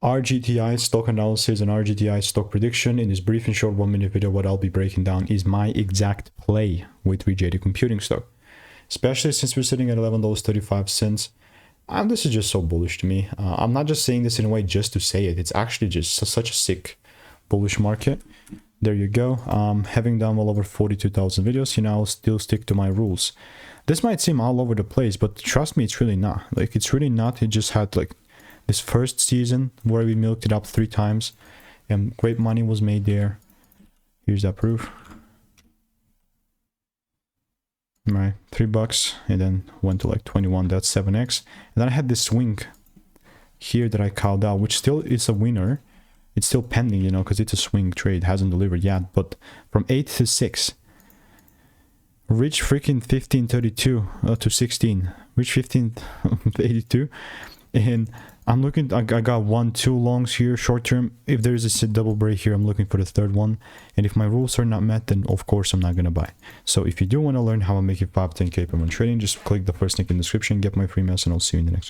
RGTI stock analysis and RGTI stock prediction. In this brief and short 1-minute video, what I'll be breaking down is my exact play with Rigetti Computing stock, especially since we're sitting at $11.35. And this is just so bullish to me. I'm not just saying this in a way just to say it. It's actually just such a sick bullish market. There you go. Having done well over 42,000 videos, you know, I'll still stick to my rules. This might seem all over the place, but trust me, it's really not. Like, it's really not. It just had like this first season where we milked it up 3 times and great money was made there. Here's that proof. Right, $3 and then went to like 21. That's 7x. And then I had this swing here that I called out, which still is a winner. It's still pending, you know, because it's a swing trade, hasn't delivered yet. But from 8 to 6, reach freaking 1532 to 16, reach 1582, and I'm looking. I got 1-2 longs here short term. If there's a double break here, I'm looking for the third one. And if my rules are not met, then of course I'm not gonna buy. So if you do want to learn how I'm making 5-10K per month trading, just click the first link in the description, get my free mess, and I'll see you in the next one.